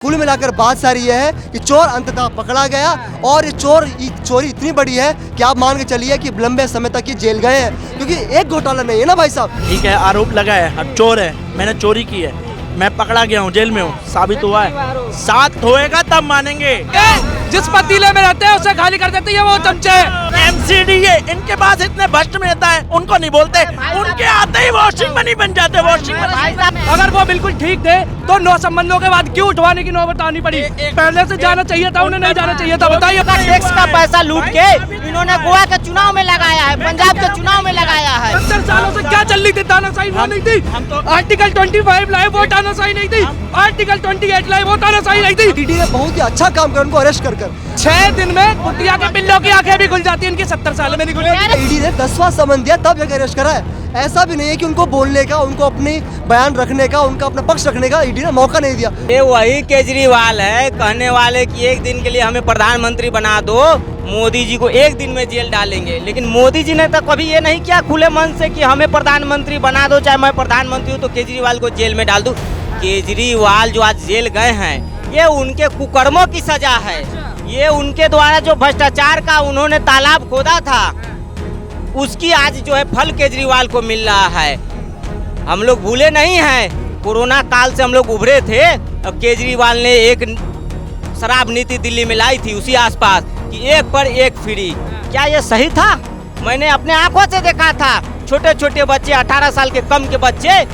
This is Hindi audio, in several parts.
कुल मिलाकर बात सारी यह है कि चोर अंततः पकड़ा गया और ये चोरी इतनी बड़ी है कि आप मान के चलिए कि लंबे समय तक ये जेल गए हैं, क्योंकि एक घोटाला नहीं है ना भाई साहब। ठीक है, आरोप लगा है, अब चोर है, मैंने चोरी की है, मैं पकड़ा गया हूँ, जेल में हूँ, साबित हुआ है, साथ होएगा तब मानेंगे। जिस पतीले में रहते हैं उसे खाली कर देते हैं वो चमचे। एमसीडी है, इनके पास इतने भ्रष्ट नेता है, उनको नहीं बोलते, उनके आते ही वॉशिंग मनी बन जाते। वॉशिंग मनी अगर वो बिल्कुल ठीक थे तो 9 संबंधों के बाद क्यों उठवाने की नौबत आनी पड़ी? पहले से जाना चाहिए था, उन्हें नहीं जाना चाहिए था। बताइए, टैक्स का पैसा लूट के इन्होंने गोवा के चुनाव में लगाया है, पंजाब के चुनाव में लगाया है। 70 सालों से क्या चल रही थी? तानाशाही वो नहीं थी। आर्टिकल 25 लाए, वो तानाशाही नहीं थी। आर्टिकल 28 लाए, वो तानाशाही नहीं थी। ईडी ने बहुत ही अच्छा काम किया उनको अरेस्ट कर 6 दिन में कुटिया के पिल्लों की आंखें भी खुल जाती है, इनकी 70 साल में नहीं खुली। ईडी ने 10वां समन दिया तब जाकर अरेस्ट करा है। ऐसा भी नहीं है कि उनको बोलने का, उनको अपनी बयान रखने का, उनका अपना पक्ष रखने का ईडी ने मौका नहीं दिया। ये वही केजरीवाल है कहने वाले कि एक दिन के लिए हमें प्रधानमंत्री बना दो, मोदी जी को एक दिन में जेल डालेंगे। लेकिन मोदी जी ने तो कभी ये नहीं किया खुले मन से कि हमें प्रधानमंत्री बना दो, चाहे मैं प्रधानमंत्री हूँ तो केजरीवाल को जेल में डाल दूँ। केजरीवाल जो आज जेल गए हैं, ये उनके कुकर्मों की सजा है। ये उनके द्वारा जो भ्रष्टाचार का उन्होंने तालाब खोदा था, उसकी आज जो है फल केजरीवाल को मिल रहा है। हम लोग भूले नहीं हैं, कोरोना काल से हम लोग उभरे थे। अब केजरीवाल ने एक शराब नीति दिल्ली में लाई थी उसी आसपास कि एक पर एक फ्री। क्या ये सही था? मैंने अपने आंखों से देखा था, छोटे छोटे बच्चे, 18 साल के कम के बच्चे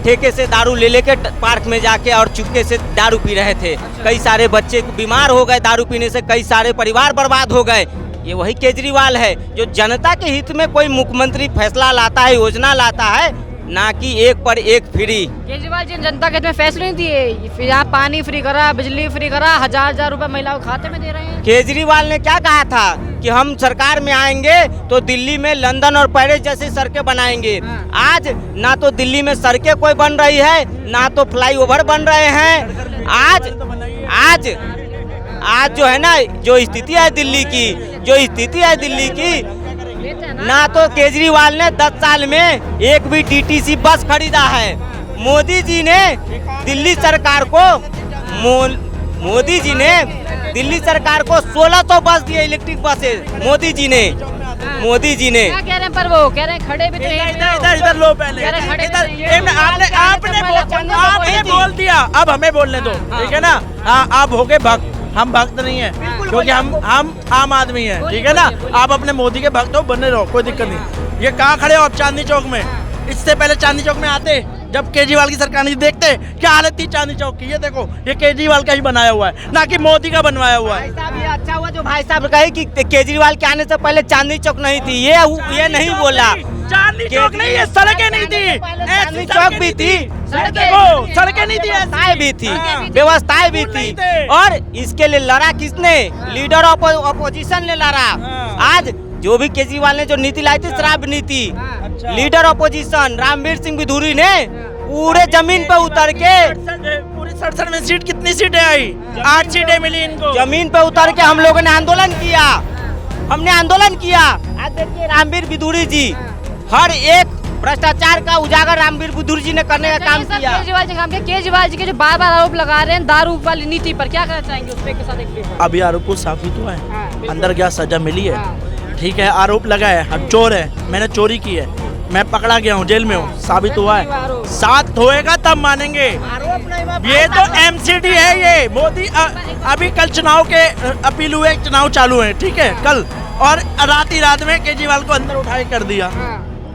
ठेके से दारू ले लेके पार्क में जाके और चुपके से दारू पी रहे थे। कई सारे बच्चे बीमार हो गए दारू पीने से, कई सारे परिवार बर्बाद हो गए। ये वही केजरीवाल है जो जनता के हित में कोई मुख्यमंत्री फैसला लाता है, योजना लाता है, ना कि एक पर एक फ्री। केजरीवाल जी जनता के हित में फैसले नहीं दिए, फिर आप पानी फ्री करा, बिजली फ्री करा, 1000-1000 रुपए महिलाओं के खाते में दे रहे हैं। केजरीवाल ने क्या कहा था कि हम सरकार में आएंगे तो दिल्ली में लंदन और पेरिस जैसी सड़कें बनाएंगे। आज ना तो दिल्ली में सड़कें कोई बन रही है, ना तो फ्लाईओवर बन रहे हैं। आज जो है ना, जो स्थिति है दिल्ली की, ना तो केजरीवाल ने 10 साल में एक भी डीटीसी बस खरीदा है। मोदी जी ने दिल्ली सरकार को 1600 बस दिए, इलेक्ट्रिक बसेस। मोदी जी ने क्या कह रहे हैं? पर वो कह रहे हैं खड़े भी तो इधर लो पहले, आपने बोल दिया, अब हमें बोलने दो, ठीक है ना। हाँ, आप हो गए भक्त, हम भक्त नहीं है, क्योंकि हम आम आदमी हैं, ठीक है ना। आप अपने मोदी के भक्त हो, बने रहो, कोई दिक्कत नहीं। ये कहाँ खड़े हो आप? चांदनी चौक में। इससे पहले चांदनी चौक में आते जब केजरीवाल की सरकार नहीं, देखते क्या हालत थी चांदनी चौक की। ये देखो, ये केजरीवाल का ही बनाया हुआ है, ना कि मोदी का बनवाया हुआ है। ये अच्छा हुआ जो भाई साहब कहे कि केजरीवाल के आने से पहले चांदनी चौक नहीं थी। ये नहीं बोला, चांदनी चौक नहीं, ये सड़कें नहीं थी, चांदनी चौक भी थी, सड़कें नहीं थी, व्यवस्थाएं भी थी, व्यवस्थाएं भी थी। और इसके लिए लड़ा किसने? लीडर ऑपोजिशन ने लड़ा। आज जो भी केजरीवाल ने जो नीति लाई थी, शराब नीति, लीडर ऑपोजिशन रामवीर सिंह विधूरी ने पूरे जमीन पे उतर के, पूरी 67 में सीट, कितनी सीटें आई? 8 सीटें मिली इनको। जमीन पे उतर के हम लोगों ने आंदोलन किया, हमने आंदोलन किया। आज देखिए रामवीर विधूरी जी, हर एक भ्रष्टाचार का उजागर रामवीर विधूरी जी ने करने का काम किया। केजरीवाल जी के जो बार आरोप लगा रहे हैं दारू वाली नीति पर, क्या कहना चाहेंगे उस पर? अभी आरोप को साबित हुआ है, अंदर क्या सजा मिली है। ठीक है, आरोप लगा है, अब चोर है, मैंने चोरी की है, मैं पकड़ा गया हूँ, जेल में हूँ, साबित हुआ है, साथ होएगा तब मानेंगे। ये तो एमसीडी है, ये मोदी। अभी कल चुनाव के अपील हुए, चुनाव चालू है, ठीक है, कल, और रात में केजरीवाल को अंदर उठाए कर दिया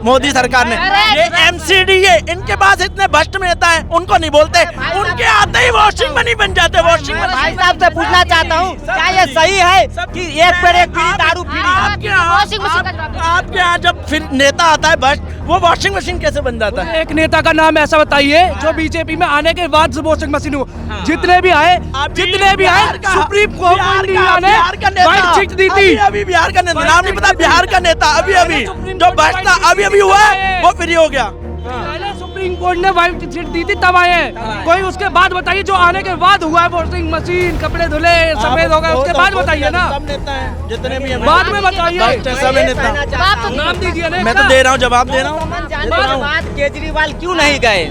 मोदी सरकार ने। ये एमसीडी है, इनके पास इतने भ्रष्ट नेता है, उनको नहीं बोलते, उनके आते ही वॉशिंग मनी बन जाते। Washing money. भाई साहब से पूछना चाहता हूँ, क्या ये सही है कि एक पर एक फ्री दारू फ्री? आपके यहाँ जब फिर नेता आता है भ्रष्ट, वो वॉशिंग मशीन कैसे बन जाता है? एक नेता का नाम ऐसा बताइए जो बीजेपी में आने के बाद से वॉशिंग मशीन हो। जितने भी आए, सुप्रीम कोर्ट ने व्हाइट चिट दी थी। अभी बिहार का नेता, नाम नहीं पता, बिहार का नेता अभी जो भ्रष्ट था, अभी हुआ है, वो फ्री हो गया। सुप्रीम कोर्ट ने व्हाइट चिट दी थी तब आए। कोई उसके बाद बताइए जो आने के बाद हुआ है, वॉशिंग मशीन, कपड़े धुले, सफेद हो गए, उसके बाद बताइए ना। सब नेता हैं जितने भी हैं, बाद में बताइए, सभी नेता। नाम दीजिए ना। मैं तो दे रहा हूँ, जवाब दे रहा हूँ। केजरीवाल क्यों नहीं गए?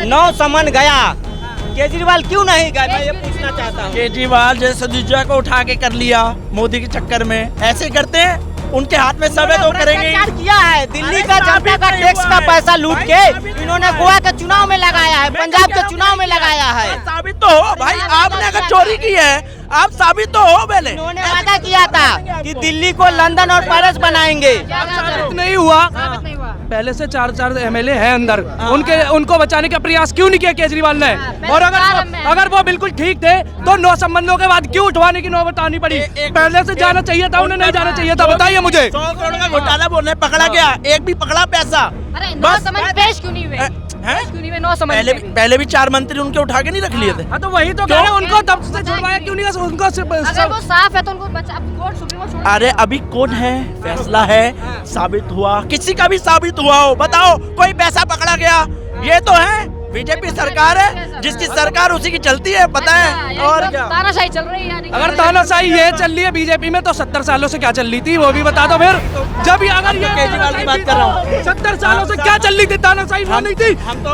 9 समन गया, केजरीवाल क्यों नहीं गए, मैं ये पूछना चाहता हूँ। केजरीवाल जैसे दूसरा को उठा के कर लिया मोदी के चक्कर में, ऐसे करते हैं, उनके हाथ में सब है तो करेंगे। भ्रष्टाचार किया है, दिल्ली का जनता का टैक्स का पैसा लूट के इन्होंने गोवा के चुनाव में लगाया है, पंजाब के चुनाव में लगाया है। साबित तो हो भाई, आपने अगर चोरी की है आप साबित तो हो पहले। इन्होंने वादा किया था कि दिल्ली को लंदन और पेरिस बनाएंगे। नहीं हुआ, पहले से 4 एमएलए हैं अंदर, उनको बचाने का प्रयास क्यों नहीं किया केजरीवाल ने? और अगर वो बिल्कुल ठीक थे तो 9 संबंधों के बाद क्यों उठवाने की नौबत आनी पड़ी? पहले से जाना चाहिए था, उन्हें नहीं जाना चाहिए था, बताइए मुझे। 100 करोड़ का घोटाला बोल रहे, पकड़ा गया, एक भी पकड़ा पैसा? अरे 9 समझ पेश क्यों नहीं हुए? पेश क्यों नहीं हुए 9 समझ? पहले भी 4 मंत्री उनके उठा के नहीं रख लिए थे। हाँ तो वही तो कह रहे हैं, उनको तब से छुड़वाया क्यों नहीं? उनको अगर वो साफ है तो उनको बचा, कोर्ट सुप्रीम कोर्ट छोड़। अरे अभी कोर्ट है, फैसला है, साबित हुआ, किसी का भी साबित हुआ हो, बताओ कोई पैसा पकड़ा गया? ये तो है बीजेपी सरकार है, जिसकी सरकार उसी की चलती है, पता है। और क्या तानाशाही चल रही है? अगर तानाशाही ये चल रही है बीजेपी में तो 70 सालों से क्या चल रही थी वो भी बता दो फिर। जब ही अगर ये केजरीवाल की बात कर रहा हूँ, 70 सालों से क्या चल रही थी? तानाशाही वो नहीं थी।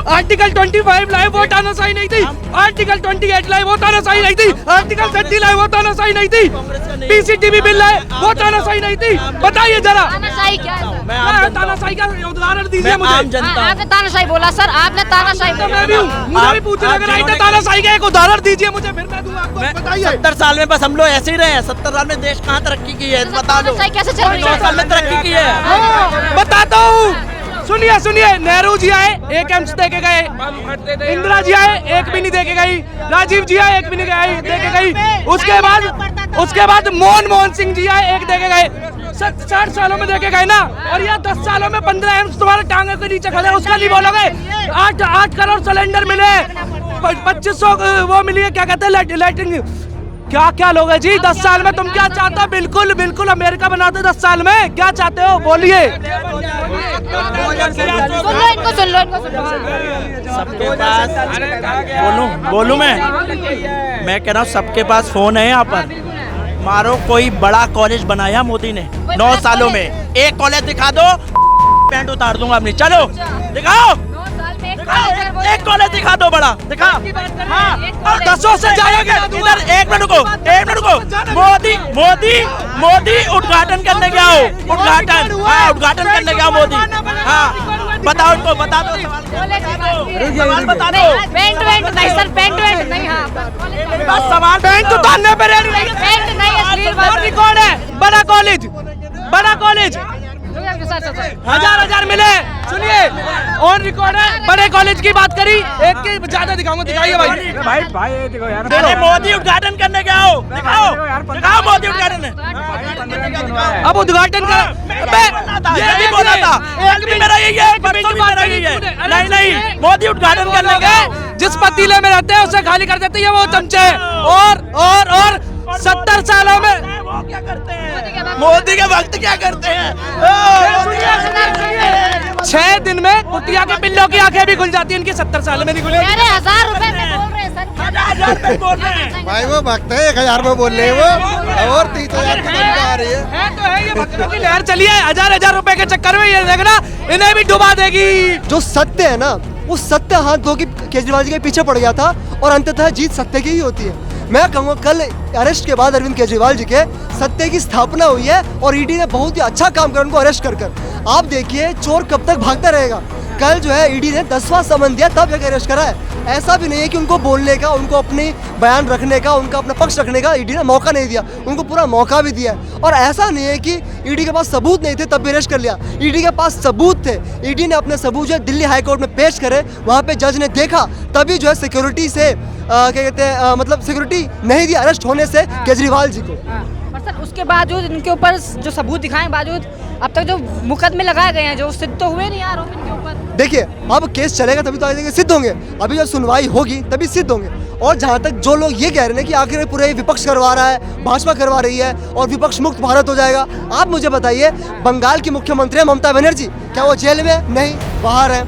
आर्टिकल 25 लाए वो तानाशाही नहीं थी। आर्टिकल 28 लाए वो तानाशाही नहीं थी। आर्टिकल 30 लाए वो तानाशाही नहीं थी। पीसीटीबी बिल लाए वो तानाशाही नहीं थी। बताइए जरा तानाशाही क्या है? तानाशाही का उदाहरण दीजिए मुझे। आपने तानाशाही बोला सर, आपने तानाशाही बोला। मैं भी हूँ, मुझे भी पूछने लगा रहा है, तानाशाही का एक उदाहरण दीजिए मुझे, फिर मैं दूंगा आपको। बताइए। 70 साल में बस हम लोग ऐसे ही रहे हैं। 70 साल में देश कहाँ तरक्की की है बता दो। तानाशाही कैसे चल रही 9 साल में तरक्की की है। बताता हूँ, सुनिए सुनिए। नेहरू जी आए, एक एम्स दे के गए। इंदिरा जी आए, एक भी नहीं दे के गई। राजीव जी आए, एक भी नहीं दे के गई। उसके बाद मोहन सिंह जी आए, एक दे के गए। 60 सालों में देखे गए ना। और ये 10 सालों में 15 एम्स तुम्हारे टांगे के नीचे खड़े, उसका नहीं बोलोगे? 8 करोड़ सिलेंडर मिले, 2500 वो मिली है, क्या कहते हैं लाइटिंग। क्या क्या लोग है जी 10 साल में? तुम क्या चाहते हो? बिल्कुल बिल्कुल अमेरिका बनाते 10 साल में। क्या चाहते हो बोलिए? सुन लो इनको। सबके पास बोलूं मैं कह रहा हूँ सबके पास फोन है यहाँ पर। मारो कोई बड़ा कॉलेज बनाया मोदी ने 9 सालों में, एक कॉलेज दिखा दो, पैंट उतार दूंगा अपनी। चलो दिखाओ, एक कॉलेज दिखा दो बड़ा, दिखा। हाँ 10 से जाएगा इधर। एक मिनट रुको। मोदी उद्घाटन करने गया हो, उद्घाटन करने गया मोदी। हाँ बताओ इनको, बता दो सवाल बता दो। पेंट नहीं सर, पेंट नहीं। हाँ सवाल पेंट उतारने पे रेडी नहीं। पेंट नहीं, असली बात है। रिकॉर्ड है, बड़ा कॉलेज 1000 मिले। सुनिए ऑन रिकॉर्ड है, बड़े कॉलेज की बात करी, एक के ज्यादा दिखाऊंगा। दिखाइए भाई देखो यार। अरे मोदी उद्घाटन करने गया हो, दिखाओ मोदी उद्घाटन। अब उद्घाटन कर, ये भी बोला था, एक भी मेरा यही है, परसों भी मेरा यही है। नहीं मोदी उद्घाटन करने गए, जिस पतीले में रहते हैं उसे खाली कर देते हैं वो चमचे। और 70 सालों में वो क्या करते हैं? मोदी के वक्त क्या करते हैं? 6 दिन में कुतिया के पिल्लों की आंखें भी खुल जाती है, इनकी 70 साल में नहीं खुली। अरे 1000 रुपए में बोल रहे हैं सर। 1000 रुपए बोल रहे हैं भाई, वो भक्त है 1000 में बोल रहे हैं वो, और 30,000 की बनकर आ रही है। तो है ये भक्तों की लहर चली है। 1000 रुपए के चक्कर में ये देखना इन्हें भी डुबा देगी। जो सत्य है ना, वो सत्य हाथ धो के केजरीवाल जी के पीछे पड़ गया था, और अंततः जीत सत्य की ही होती है। मैं कहूँगा कल अरेस्ट के बाद अरविंद केजरीवाल जी के सत्य की स्थापना हुई है, और ईडी ने बहुत ही अच्छा काम किया उनको अरेस्ट कर। आप देखिए चोर कब तक भागता रहेगा। कल जो है ईडी ने 10वां समन दिया तब जाकर अरेस्ट करा है। ऐसा भी नहीं है कि उनको बोलने का, उनको अपनी बयान रखने का, उनका अपना पक्ष रखने का ईडी ने मौका नहीं दिया, उनको पूरा मौका भी दिया है। और ऐसा नहीं है कि ईडी के पास सबूत नहीं थे तब भी अरेस्ट कर लिया। ईडी के पास सबूत थे, ईडी ने अपने सबूत जो दिल्ली हाई कोर्ट में पेश करे, वहाँ पे जज ने देखा, तभी जो है सिक्योरिटी से क्या कहते हैं मतलब सिक्योरिटी नहीं दी अरेस्ट होने से केजरीवाल जी को। पर सर उसके बावजूद इनके ऊपर जो सबूत दिखाए बावजूद अब तक जो मुकदमे लगाए गए हैं जो सिद्ध तो हुए नहीं आरोप इनके ऊपर। देखिए अब केस चलेगा तभी तो आगे सिद्ध होंगे, अभी जब सुनवाई होगी तभी सिद्ध होंगे। और जहाँ तक जो लोग ये कह रहे हैं कि आखिर पूरे विपक्ष करवा रहा है, भाजपा करवा रही है और विपक्ष मुक्त भारत हो जाएगा, आप मुझे बताइए बंगाल की मुख्यमंत्री है ममता बनर्जी, क्या वो जेल में? नहीं, बाहर है।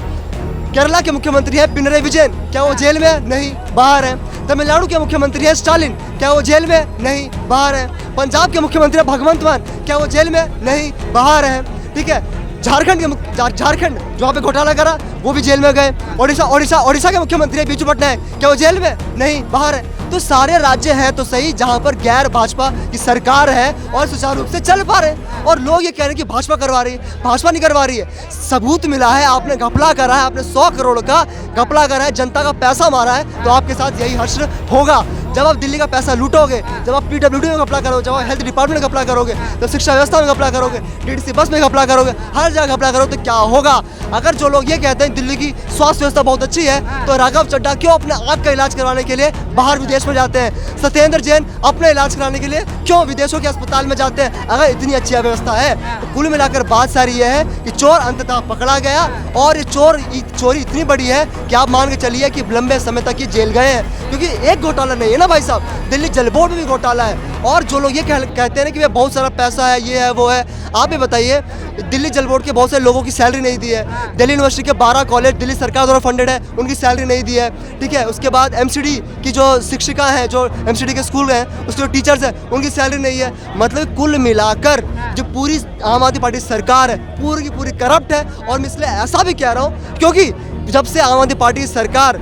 केरला के मुख्यमंत्री है पिनराई विजयन, क्या वो जेल में? नहीं, बाहर है। तमिलनाडु के मुख्यमंत्री है स्टालिन, क्या वो जेल में? नहीं, बाहर है। पंजाब के मुख्यमंत्री है भगवंत मान, क्या वो जेल में? नहीं, बाहर है। ठीक है, झारखंड जहाँ पे घोटाला करा वो भी जेल में गए। ओडिशा के मुख्यमंत्री बीजू पटनायक, क्या वो जेल में? नहीं, बाहर है। तो सारे राज्य हैं तो सही जहाँ पर गैर भाजपा की सरकार है और सुचारू रूप से चल पा रहे हैं, और लोग ये कह रहे हैं कि भाजपा करवा रही है। भाजपा नहीं करवा रही है, सबूत मिला है, आपने घपला करा है, आपने 100 करोड़ का घपला करा है, जनता का पैसा मारा है, तो आपके साथ यही हश्र होगा। जब आप दिल्ली का पैसा लूटोगे, जब आप पीडब्ल्यूडी में घपला करोगे, जब आप हेल्थ डिपार्टमेंट में घपला करोगे, जब शिक्षा व्यवस्था में घपला करोगे, डीडीसी बस में घपला करोगे, हर जगह घपला करोगे, तो क्या होगा? अगर जो लोग ये कहते हैं दिल्ली की स्वास्थ्य व्यवस्था बहुत अच्छी है, तो राघव चड्ढा क्यों अपने आँख का इलाज करवाने के लिए बाहर विदेश में जाते हैं? सत्येंद्र जैन अपने इलाज कराने के लिए क्यों विदेशों के अस्पताल में जाते हैं? अगर इतनी अच्छी व्यवस्था है, तो कुल मिलाकर बात सारी ये है कि चोर अंततः पकड़ा गया, और ये चोरी इतनी बड़ी है कि आप मान के चलिए कि लंबे समय तक ये जेल गए हैं। क्योंकि एक घोटाला नहीं है ना भाई साहब, दिल्ली जल बोर्ड में भी घोटाला है। और जो लोग ये कहते हैं कि भाई बहुत सारा पैसा है, ये है वो है, आप भी बताइए, दिल्ली जल बोर्ड के बहुत से लोगों की सैलरी नहीं दी है। दिल्ली यूनिवर्सिटी के 12 कॉलेज दिल्ली सरकार द्वारा फंडेड है, उनकी सैलरी नहीं दी है, ठीक है। उसके बाद एमसीडी की जो शिक्षिका हैं, जो एमसीडी के स्कूल हैं, उसके जो टीचर्स हैं, उनकी सैलरी नहीं है। मतलब कुल मिलाकर जो पूरी आम आदमी पार्टी सरकार है, पूरी की पूरी करप्ट है। और मैं इसलिए ऐसा भी कह रहा हूँ क्योंकि जब से आम आदमी पार्टी की सरकार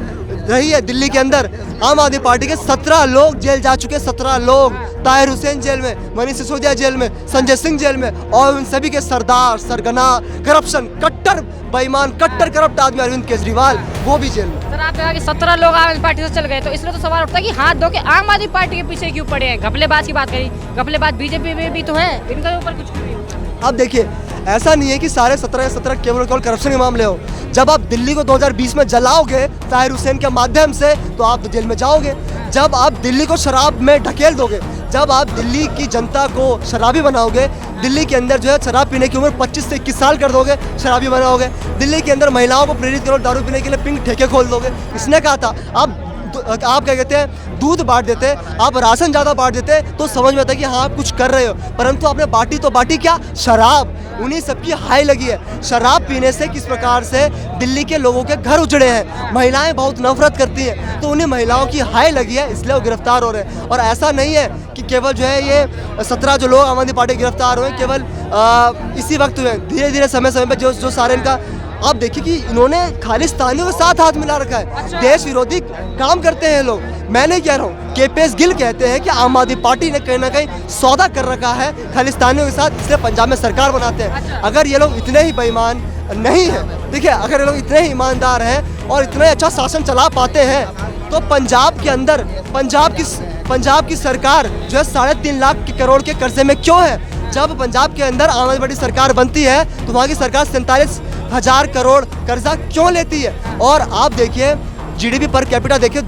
रही है दिल्ली के अंदर, आम आदमी पार्टी के 17 लोग जेल जा चुके, 17 लोग। ताहिर हुसैन जेल में, मनीष सिसोदिया जेल में, संजय सिंह जेल में, और उन सभी के सरदार, सरगना, करप्शन, कट्टर बेईमान, कट्टर करप्ट आदमी अरविंद केजरीवाल, वो भी जेल में। सर आपने कहा कि 17 लोग आम आदमी पार्टी से चल गए, तो इसलिए तो सवाल उठता है कि हाथ धो के आम आदमी पार्टी के पीछे क्यों पड़े हैं? घपलेबाज की बात करी, घपलेबाज बीजेपी में भी तो है, इनके ऊपर कुछ नहीं हो। अब देखिए, ऐसा नहीं है कि सारे 17 केवल करप्शन के मामले हो। जब आप दिल्ली को 2020 में जलाओगे ताहिर हुसैन के माध्यम से, तो आप तो जेल में जाओगे। जब आप दिल्ली को शराब में ढकेल दोगे, जब आप दिल्ली की जनता को शराबी बनाओगे, दिल्ली के अंदर जो है शराब पीने की उम्र 25 से 21 साल कर दोगे, शराबी बनाओगे, दिल्ली के अंदर महिलाओं को प्रेरित करो दारू पीने के लिए, पिंक ठेके खोल दोगे। इसने कहा था आप क्या कहते हैं, दूध बांट देते, आप राशन ज़्यादा बांट देते, तो समझ में आता है कि हाँ आप कुछ कर रहे हो। परंतु आपने बांटी क्या? शराब। उन्हीं सबकी हाई लगी है। शराब पीने से किस प्रकार से दिल्ली के लोगों के घर उजड़े हैं, महिलाएं बहुत नफरत करती हैं, तो उन्हीं महिलाओं की हाई लगी है, इसलिए वो गिरफ्तार हो रहे हैं। और ऐसा नहीं है कि केवल जो है ये 17 जो लोग आम आदमी पार्टी गिरफ्तार हुए केवल इसी वक्त हुए, धीरे धीरे समय पर जो सारे इनका, आप देखिए कि इन्होंने खालिस्तानियों के साथ हाथ मिला रखा है। देश विरोधी काम करते हैं लोग। मैं नहीं कह रहा हूँ, केपीएस गिल कहते हैं कि आम आदमी पार्टी ने कहीं ना कहीं सौदा कर रखा है खालिस्तानियों के साथ, इसलिए पंजाब में सरकार बनाते हैं। अगर ये लोग इतने ही बेईमान नहीं है, ठीक है, अगर ये लोग इतने ही ईमानदार हैं और इतना अच्छा शासन चला पाते हैं, तो पंजाब के अंदर पंजाब की सरकार जो है 3.5 लाख करोड़ के कर्जे में क्यों है? जब पंजाब के अंदर आम आदमी पार्टी सरकार बनती है, तो वहाँ की सरकार 47,000 करोड़ कर्जा क्यों लेती है? और आप देखिए जीडीपी पर कैपिटा देखिए,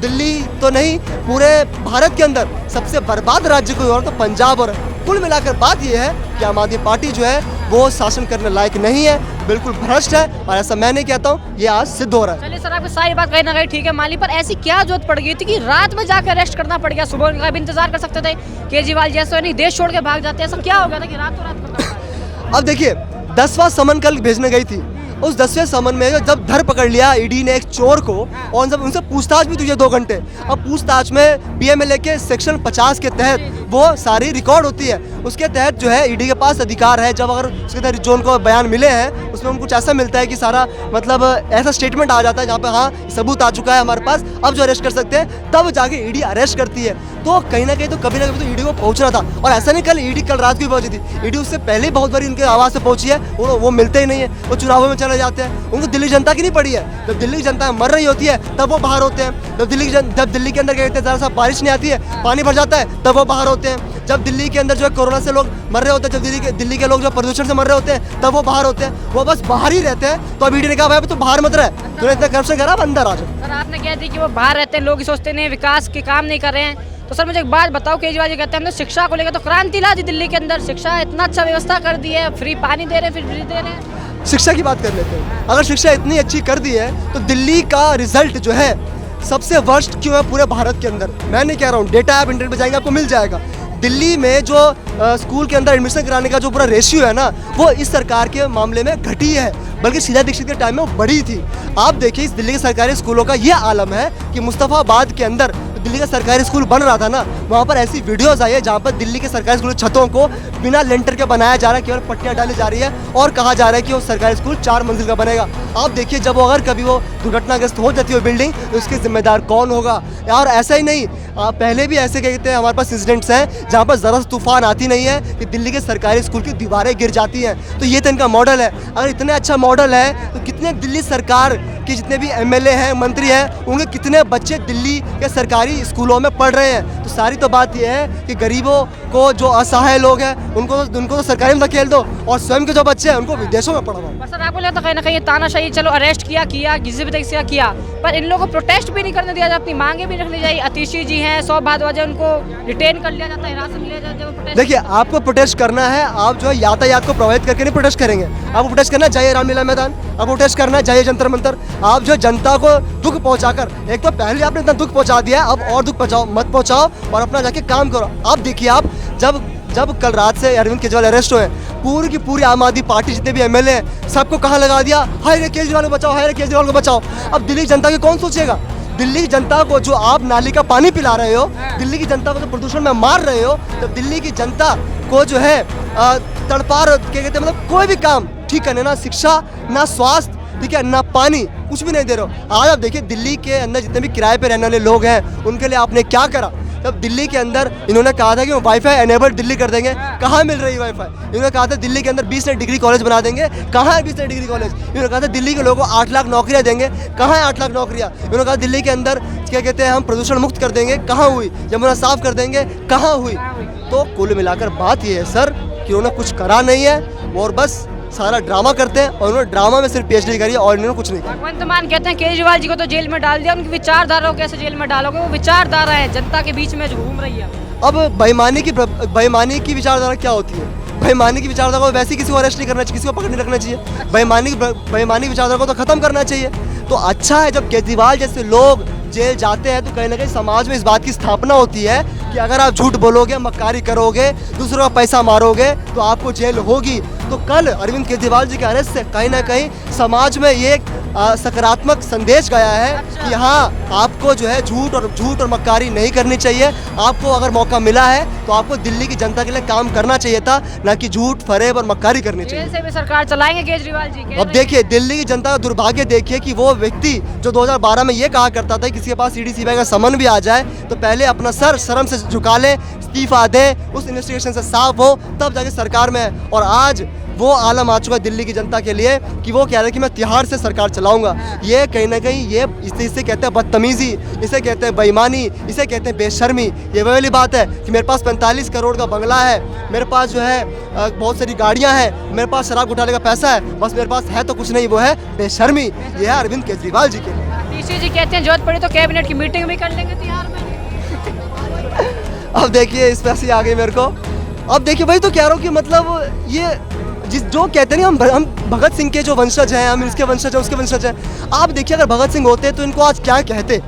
दिल्ली तो नहीं, पूरे भारत के अंदर सबसे बर्बाद राज्य कोई और तो पंजाब। और कुल मिलाकर बात यह है कि आम आदमी पार्टी जो है वो शासन करने लायक नहीं है, बिल्कुल भ्रष्ट है। और ऐसा मैं नहीं कहता हूँ, ये आज सिद्ध हो रहा है। चलिए सर, आपकी सारी बात कहीं ना कहीं ठीक है मान ली, पर ऐसी क्या जरूरत पड़ गई थी कि रात में जाकर अरेस्ट करना पड़ गया? सुबह का भी इंतजार कर सकते थे, केजरीवाल जैसे नहीं देश छोड़ के भाग जाते, ऐसा क्या हो गया था कि रात करना पड़ा? अब देखिए, 10वां समन कल भेजने गई थी, उस 10वें समन में जब धर पकड़ लिया ईडी ने एक चोर को, और जब उनसे पूछताछ भी तुझे 2 घंटे, अब पूछताछ में पीएमएलए के सेक्शन 50 के तहत वो सारी रिकॉर्ड होती है, उसके तहत जो है ईडी के पास अधिकार है, जब अगर उसके तहत जो उनको बयान मिले हैं उसमें उनको कुछ ऐसा मिलता है कि सारा मतलब ऐसा स्टेटमेंट आ जाता है जहाँ पे हाँ सबूत आ चुका है हमारे पास, अब जो अरेस्ट कर सकते हैं, तब जाके ईडी अरेस्ट करती है। तो कहीं ना कहीं तो कभी ना कभी तो ईडी को पहुंचना था। और ऐसा नहीं कल ईडी कल रात को ही पहुंची थी, ईडी उससे पहले बहुत बार उनके आवाज़ से पहुंची है, वो मिलते ही नहीं है, वो चुनावों में चले जाते हैं। उनको दिल्ली जनता की नहीं पड़ी है, जब दिल्ली की जनता मर रही होती है तब वो बाहर होते हैं, जब दिल्ली के अंदर कहते हैं ज़रा सा बारिश नहीं आती है, पानी भर जाता है, तब वो बाहर होते हैं, जब दिल्ली के अंदर जो है कोरोना से लोग मर रहे होते हैं, जब दिल्ली के लोग जो प्रदूषण से मर रहे होते हैं, तब वो बाहर होते हैं, वो बस बाहर ही रहते हैं। तो अब ईडी ने कहा भाई तू बाहर मत रहे, तूने इतना करप्शन करा, अंदर आ जाओ। सर आपने कह दी कि वो बाहर रहते हैं, लोग सोचते नहीं विकास के काम नहीं कर रहे हैं, तो सर मुझे एक बात बताओ, केजरीवाल जी कहते हैं हमने शिक्षा को लेकर तो क्रांति ला दी, दिल्ली के अंदर शिक्षा इतना अच्छा व्यवस्था कर दी है, फ्री पानी दे रहे हैं, फ्री दे रहे हैं। शिक्षा की बात कर लेते हैं। अगर शिक्षा इतनी अच्छी कर दी है, तो दिल्ली का रिजल्ट जो है सबसे वर्स्ट क्यों है पूरे भारत के अंदर? मैं नहीं कह रहा हूँ, डेटा आप इंटरनेट पे जाएंगे आपको मिल जाएगा। दिल्ली में जो स्कूल के अंदर एडमिशन कराने का जो पूरा रेशियो है ना, वो इस सरकार के मामले में घटी है, बल्कि शीला दीक्षित के टाइम में वो बढ़ी थी। आप देखिए इस दिल्ली के सरकारी स्कूलों का ये आलम है कि मुस्तफ़ाबाद के अंदर दिल्ली का सरकारी स्कूल बन रहा था ना, वहाँ पर ऐसी वीडियोस आई है जहाँ पर दिल्ली के सरकारी स्कूल की छतों को बिना लेंटर के बनाया जा रहा है, केवल पट्टियाँ डाली जा रही है और कहा जा रहा है कि वो सरकारी स्कूल 4 मंजिल का बनेगा। आप देखिए जब अगर कभी वो दुर्घटनाग्रस्त हो जाती है बिल्डिंग तो उसके जिम्मेदार कौन होगा यार। ऐसा ही नहीं, पहले भी ऐसे कहते हैं हमारे पास इंसिडेंट्स हैं जहाँ पर ज़रा तूफान आती नहीं है कि दिल्ली के सरकारी स्कूल की दीवारें गिर जाती हैं। तो ये तो इनका मॉडल है। अगर इतने अच्छा मॉडल है तो कितने दिल्ली सरकार के जितने भी एमएलए हैं, मंत्री हैं, उनके कितने बच्चे दिल्ली के सरकारी स्कूलों में पढ़ रहे हैं। तो सारी तो बात यह है कि गरीबों को, जो असहाय लोग हैं, उनको तो सरकारी में धकेल दो और स्वयं के जो बच्चे हैं उनको विदेशों में पढ़ाओ। पर सर आपको लगता है कहीं ना कहीं तानाशाही, चलो अरेस्ट किया किसी भी तरीके से किया, पर इन लोगों को प्रोटेस्ट भी नहीं करने दिया जाता, अपनी मांगे भी रखनी चाहिए। अतिशी जी हैं, 100 भारद्वाज, उनको डिटेन कर लिया जाता है, हिरासत में लिया जाता है। देखिए आपको प्रोटेस्ट करना है, आप जो है यातायात को प्रभावित करके नहीं प्रोटेस्ट करेंगे। आपको प्रोटेस्ट करना जाइए रामलीला मैदान, आपको प्रोटेस्ट करना जाइए जंतर मंतर। आप जो जनता को दुख पहुंचाकर, एक तो पहले आपने इतना दुख पहुंचा दिया, अब और दुख मत पहुंचाओ और अपना जाके काम करो। आप देखिए, आप जब कल रात से अरविंद केजरीवाल अरेस्ट हुए, पूरी की पूरी आम आदमी पार्टी जितने भी एमएलए हैं सबको कहाँ लगा दिया, हाय रे केजरीवाल को बचाओ, हाय रे केजरीवाल को बचाओ। अब दिल्ली की जनता की कौन सोचेगा? दिल्ली की जनता को जो आप नाली का पानी पिला रहे हो, दिल्ली की जनता को जो प्रदूषण में मार रहे हो, तो दिल्ली की जनता को जो है तड़पा, क्या कहते हैं, मतलब कोई भी काम ठीक करने, ना शिक्षा, ना स्वास्थ्य, ठीक है, ना पानी, कुछ भी नहीं दे रहे हो। आज आप देखिए दिल्ली के अंदर जितने भी किराए पे रहने वाले लोग हैं उनके लिए आपने क्या करा? जब दिल्ली के अंदर इन्होंने कहा था कि वो वाईफाई एनेबल्ड दिल्ली कर देंगे, कहाँ मिल रही है वाईफाई? इन्होंने कहा था दिल्ली के अंदर 20 नए डिग्री कॉलेज बना देंगे, कहाँ है 20 नए डिग्री कॉलेज? इन्होंने कहा था दिल्ली के लोगों को 8 लाख नौकरियाँ देंगे, कहाँ है 8 लाख नौकरियाँ? इन्होंने कहा दिल्ली के अंदर क्या कहते हैं हम प्रदूषण मुक्त कर देंगे, कहाँ हुई? यमुना साफ कर देंगे, कहाँ हुई? तो कुल मिलाकर बात ये है सर कि उन्होंने कुछ करा नहीं है और बस सारा ड्रामा करते हैं, और उन्होंने ड्रामा में सिर्फ पीएचडी करी है और इन्होंने कुछ नहीं किया। भगवंत मान कहते हैं केजरीवाल जी को तो जेल में डाल दिया, उनकी विचारधारा को कैसे जेल में डालोगे? वो विचारधारा है, जनता के बीच में जो घूम रही है। अब बेईमानी की विचारधारा क्या होती है? बेईमानी की विचारधारा को वैसे ही किसी को अरेस्ट नहीं करना चाहिए, किसी को पकड़ नहीं रखना चाहिए। बेईमानी विचारधारा को तो खत्म करना चाहिए। तो अच्छा है जब केजरीवाल जैसे लोग जेल जाते हैं तो कहीं ना कहीं समाज में इस बात की स्थापना होती है कि अगर आप झूठ बोलोगे, मक्कारी करोगे, दूसरों का पैसा मारोगे तो आपको जेल होगी। तो कल अरविंद केजरीवाल जी के अरेस्ट से कहीं ना कहीं समाज में ये सकारात्मक संदेश गया है कि हाँ, आपको जो है झूठ और मक्कारी नहीं करनी चाहिए। आपको अगर मौका मिला है तो आपको दिल्ली की जनता के लिए काम करना चाहिए था, ना कि झूठ, फरेब और मक्कारी करनी चाहिए। जेल से भी सरकार चलाएंगे केजरीवाल जी। अब देखिए दिल्ली की जनता का दुर्भाग्य देखिए कि वो व्यक्ति जो 2012 में ये कहा करता था किसी के पास ईडी सीबीआई का समन भी आ जाए तो पहले अपना सर शर्म से झुका ले, इस्तीफा दे, उस इन्वेस्टिगेशन से साफ हो, तब जाके सरकार में है। और आज वो आलम आ चुका है दिल्ली की जनता के लिए कि वो कह रहे हैं कि मैं तिहाड़ से सरकार चलाऊंगा। ये कहीं ना कहीं ये इसे कहते हैं बदतमीजी, इसे कहते हैं बेईमानी, इसे कहते हैं बेशर्मी। ये वही वाली बात है कि मेरे पास 45 करोड़ का बंगला है, मेरे पास जो है बहुत सारी गाड़ियां हैं, मेरे पास शराब घोटाले का पैसा है, बस मेरे पास है तो कुछ नहीं, वो है बेशर्मी। ये है अरविंद केजरीवाल जी के। टीसी जी कहते हैं जरूरत पड़ी तो कैबिनेट की मीटिंग भी कर लेंगे तिहाड़ में। अब देखिए इस पैसे आ गई मेरे को। अब देखिए वही तो कह रहा हूँ कि मतलब ये जो कहते हैं ना हम भगत सिंह के जो वंशज हैं, हम इसके वंशज हैं, उसके वंशज हैं। आप देखिए अगर भगत सिंह होते तो इनको आज क्या कहते?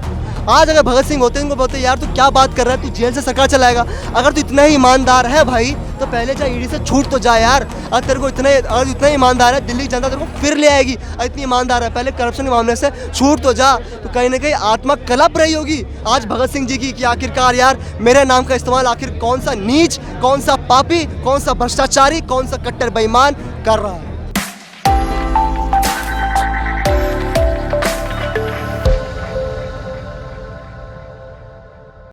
आज अगर भगत सिंह होते इनको बोलते यार तू क्या बात कर रहा है, तू जेल से सरकार चलाएगा। अगर तू इतना ही ईमानदार है भाई तो पहले जा ईडी से छूट तो जा यार। अगर तेरे को इतना ईमानदार है, दिल्ली की जनता तेरे को फिर ले आएगी। इतनी ईमानदार है, पहले करप्शन के मामले से छूट तो जा। तो कहीं ना कहीं आत्मा कलप रही होगी आज भगत सिंह जी की कि आखिरकार यार मेरे नाम का इस्तेमाल आखिर कौन सा नीच, कौन सा पापी, कौन सा भ्रष्टाचारी, कौन सा कट्टर बेईमान कर रहा है।